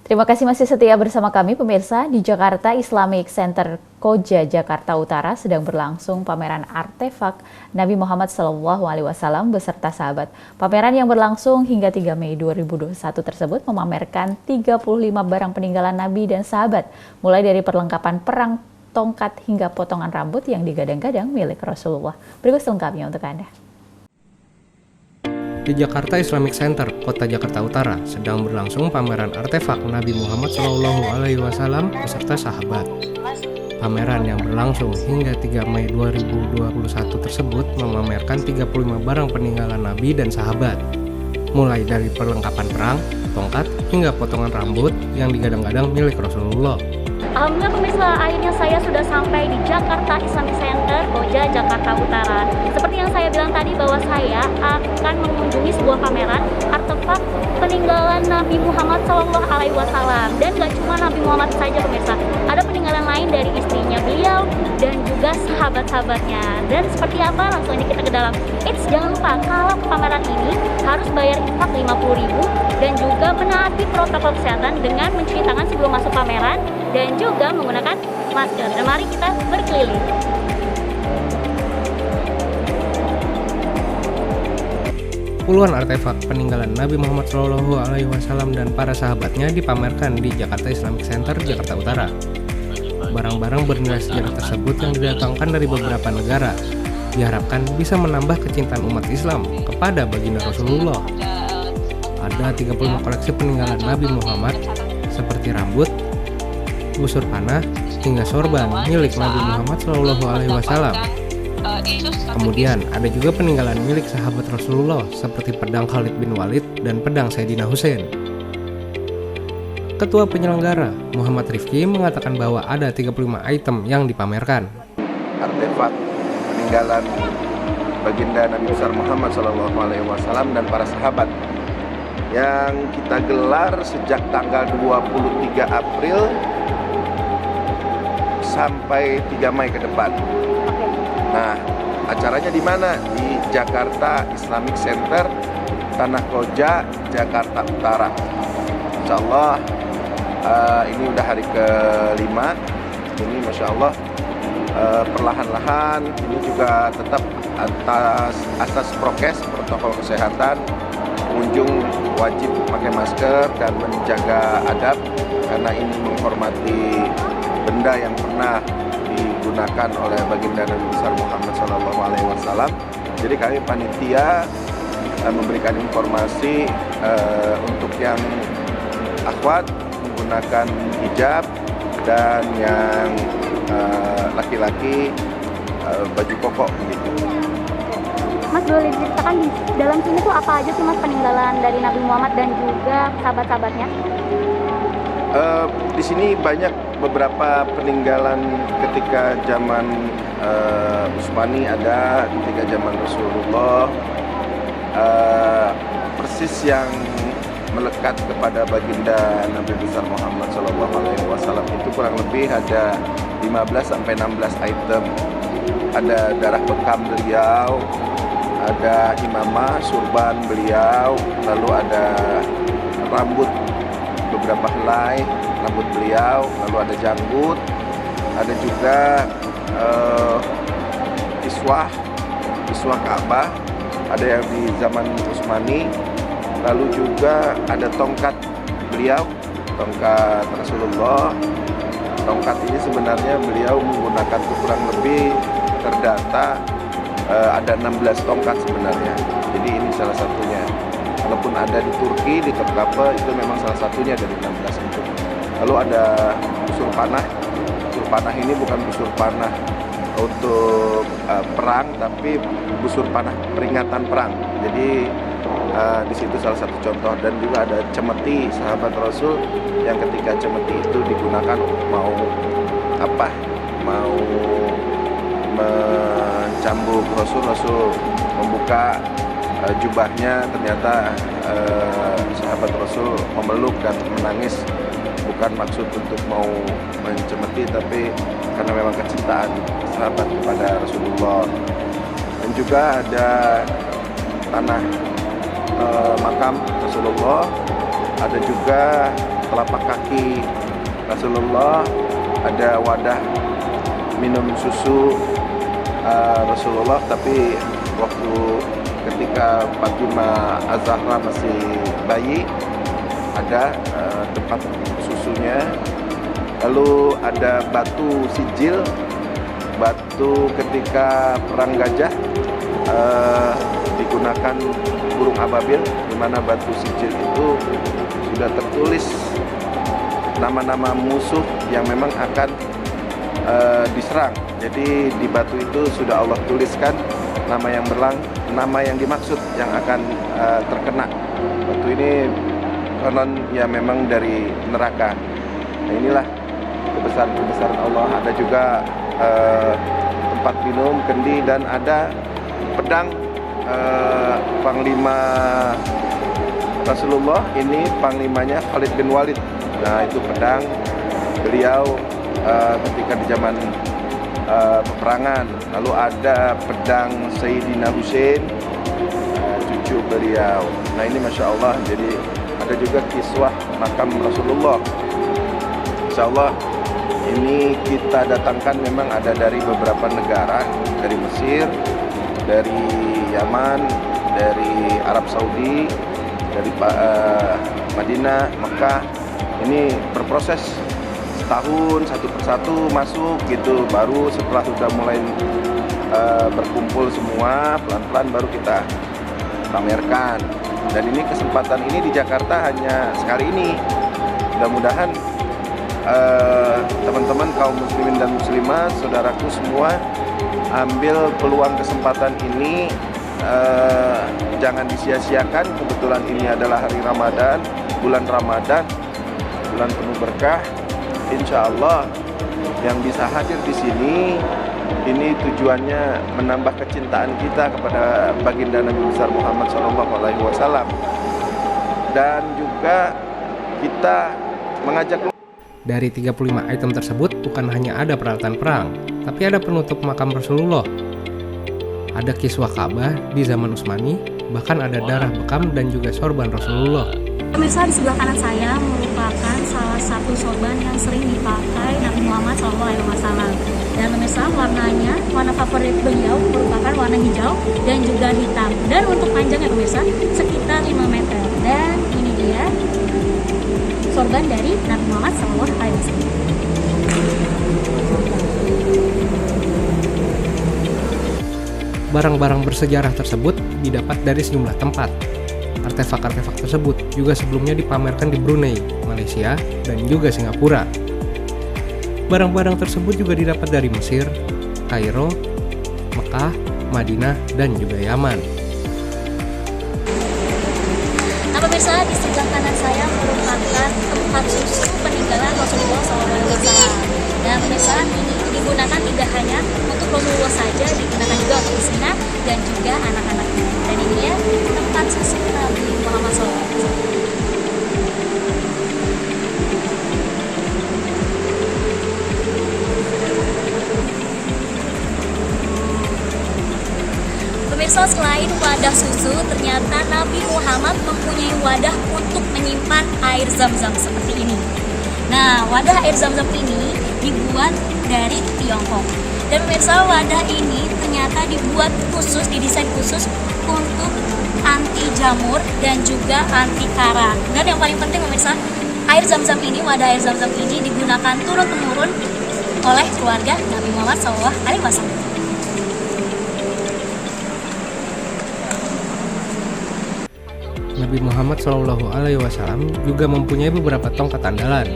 Terima kasih masih setia bersama kami pemirsa. Di Jakarta Islamic Center Koja, Jakarta Utara sedang berlangsung pameran artefak Nabi Muhammad SAW beserta sahabat. Pameran yang berlangsung hingga 3 Mei 2021 tersebut memamerkan 35 barang peninggalan Nabi dan sahabat, mulai dari perlengkapan perang, tongkat hingga potongan rambut yang digadang-gadang milik Rasulullah. Berikut selengkapnya untuk Anda. Di Jakarta Islamic Center, Kota Jakarta Utara, sedang berlangsung pameran artefak Nabi Muhammad SAW beserta sahabat. Pameran yang berlangsung hingga 3 Mei 2021 tersebut memamerkan 35 barang peninggalan Nabi dan sahabat, mulai dari perlengkapan perang, tongkat, hingga potongan rambut yang digadang-gadang milik Rasulullah. Alhamdulillah pemirsa, akhirnya saya sudah sampai di Jakarta Islamic Center Koja, Jakarta Utara. Seperti yang saya bilang tadi bahwa saya akan mengunjungi sebuah pameran artefak peninggalan Nabi Muhammad SAW. Dan gak cuma Nabi Muhammad saja pemirsa, ada peninggalan lain dari istrinya beliau dan juga sahabat-sahabatnya. Dan seperti apa? Langsung aja kita ke dalam. Jangan lupa kalau ke pameran ini harus bayar infak 50.000 dan juga menaati protokol kesehatan dengan mencuci tangan sebelum masuk pameran dan juga menggunakan masker. Dan mari kita berkeliling. Puluhan artefak peninggalan Nabi Muhammad SAW dan para sahabatnya dipamerkan di Jakarta Islamic Center, Jakarta Utara. Barang-barang bernilai sejarah tersebut yang didatangkan dari beberapa negara diharapkan bisa menambah kecintaan umat Islam kepada baginda Rasulullah. Ada 35 koleksi peninggalan Nabi Muhammad seperti rambut, busur panah, hingga sorban milik Nabi Muhammad SAW. Kemudian ada juga peninggalan milik sahabat Rasulullah seperti pedang Khalid bin Walid dan pedang Sayyidina Husain. Ketua penyelenggara Muhammad Rifki mengatakan bahwa ada 35 item yang dipamerkan. Artefak peninggalan baginda Nabi besar Muhammad SAW dan para sahabat yang kita gelar sejak tanggal 23 April sampai 3 Mei ke depan. Nah, acaranya di mana? Di Jakarta Islamic Center, Tanah Koja, Jakarta Utara. Insya Allah ini udah hari ke-5. Ini Masya Allah perlahan-lahan ini juga tetap atas prokes protokol kesehatan. Pengunjung wajib pakai masker dan menjaga adab karena ini menghormati benda yang pernah digunakan oleh baginda Nabi besar Muhammad SAW. Jadi kami panitia memberikan informasi untuk yang akhwat menggunakan hijab dan yang laki-laki baju koko gitu. Mas, boleh diceritakan di dalam sini tuh apa aja sih Mas peninggalan dari Nabi Muhammad dan juga sahabat-sahabatnya? Di sini banyak beberapa peninggalan ketika zaman Utsmani ada, ketika zaman Rasulullah, persis yang melekat kepada baginda Nabi besar Muhammad SAW itu kurang lebih ada 15-16 item. Ada darah bekam beliau, ada imamah, surban beliau, lalu ada rambut beberapa helai rambut beliau, lalu ada janggut, ada juga iswah Ka'bah, ada yang di zaman Utsmani, lalu juga ada tongkat beliau, tongkat Rasulullah. Tongkat ini sebenarnya beliau menggunakan kurang lebih terdata ada 16 tongkat sebenarnya. Jadi ini salah satunya. Walaupun ada di Turki, di Topkapi, itu memang salah satunya dari 16 itu. Lalu ada busur panah. Busur panah ini bukan busur panah untuk perang, tapi busur panah peringatan perang. Jadi di situ salah satu contoh. Dan juga ada cemeti sahabat Rasul yang ketika cemeti itu digunakan mau apa? Mau mencambuk Rasul membuka jubahnya, ternyata sahabat Rasul memeluk dan menangis, bukan maksud untuk mau mencemeti, tapi karena memang kecintaan sahabat kepada Rasulullah. Dan juga ada tanah makam Rasulullah, ada juga telapak kaki Rasulullah, ada wadah minum susu Rasulullah, tapi waktu ketika Fatimah Az-Zahra masih bayi ada tempat susunya. Lalu ada batu sijil, batu ketika perang gajah digunakan burung ababil, di mana batu sijil itu sudah tertulis nama-nama musuh yang memang akan diserang. Jadi di batu itu sudah Allah tuliskan nama yang dimaksud yang akan terkena. Batu ini konon ya memang dari neraka. Nah, inilah kebesaran Allah. Ada juga tempat minum, kendi, dan ada pedang Panglima Rasulullah. Ini panglimanya Khalid bin Walid. Nah, itu pedang beliau ketika di zaman peperangan. Lalu ada pedang Sayyidina Husain, cucu beliau. Nah, ini Masya Allah. Jadi ada juga kiswah makam Rasulullah. Insya Allah ini kita datangkan memang ada dari beberapa negara, dari Mesir, dari Yaman, dari Arab Saudi, dari Madinah, Mekah. Ini berproses setahun satu persatu masuk gitu, baru setelah sudah mulai berkumpul semua, pelan-pelan baru kita pamerkan. Dan ini kesempatan ini di Jakarta hanya sekali ini. Mudah-mudahan teman-teman kaum muslimin dan muslimat, saudaraku semua, ambil peluang kesempatan ini, jangan disia-siakan. Kebetulan ini adalah hari Ramadan, bulan penuh berkah. Insya Allah yang bisa hadir di sini, ini tujuannya menambah kecintaan kita kepada baginda Nabi besar Muhammad SAW, dan juga kita mengajak. Dari 35 item tersebut bukan hanya ada peralatan perang, tapi ada penutup makam Rasulullah, ada kiswah Ka'bah di zaman Utsmani, bahkan ada darah bekam dan juga sorban Rasulullah. Pemirsa, di sebelah kanan saya merupakan salah satu sorban yang sering dipakai Nabi Muhammad SAW. Dan pemirsa, warna favorit beliau merupakan warna hijau dan juga hitam. Dan untuk panjangnya pemirsa sekitar 5 meter. Dan ini dia sorban dari Nabi Muhammad SAW. Barang-barang bersejarah tersebut didapat dari sejumlah tempat. Artefak-artefak tersebut juga sebelumnya dipamerkan di Brunei, Malaysia, dan juga Singapura. Barang-barang tersebut juga didapat dari Mesir, Kairo, Mekah, Madinah, dan juga Yaman. Nah pemirsa, di sebelah kanan saya merupakan tempat susu peninggalan Rasulullah SAW. Dan pemirsa, ini digunakan tidak hanya untuk Rasulullah saja, digunakan juga untuk istrinya dan juga anak-anaknya. Dan ini ya tempat susu Nabi Muhammad SAW. Pemirsa, selain wadah susu, ternyata Nabi Muhammad mempunyai wadah untuk menyimpan air zam-zam seperti ini. Nah, wadah air zam-zam ini dibuat dari Tiongkok. Dan pemirsa, wadah ini ternyata dibuat khusus, didesain khusus untuk anti jamur dan juga anti karat. Dan yang paling penting pemirsa, air zam-zam ini, wadah air zam-zam ini digunakan turun-temurun oleh keluarga Nabi Muhammad SAW. Nabi Muhammad SAW juga mempunyai beberapa tongkat andalan.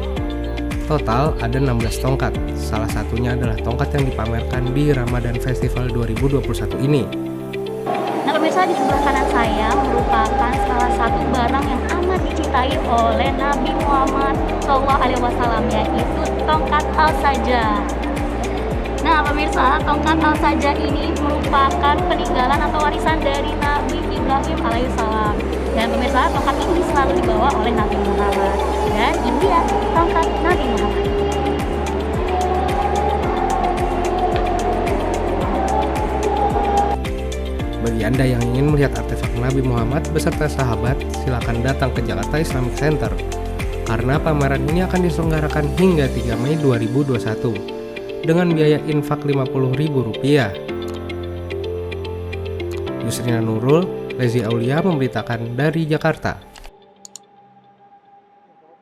Total ada 16 tongkat, salah satunya adalah tongkat yang dipamerkan di Ramadan Festival 2021 ini. Nah pemirsa, di sebelah kanan saya merupakan salah satu barang yang amat dicintai oleh Nabi Muhammad SAW, yaitu tongkat Al-Sajah. Nah pemirsa, tongkat Al-Sajah ini merupakan peninggalan atau warisan dari Nabi Ibrahim alaihissalam. Dan pemirsa, tongkat ini selalu dibawa oleh Nabi Muhammad. Dan ini dia tongkat Nabi Muhammad. Bagi Anda yang ingin melihat artefak Nabi Muhammad beserta sahabat, silakan datang ke Jakarta Islamic Center. karena pameran ini akan diselenggarakan hingga 3 Mei 2021 dengan biaya infak Rp50.000. Yusrina Nurul, Rezi Aulia memberitakan dari Jakarta.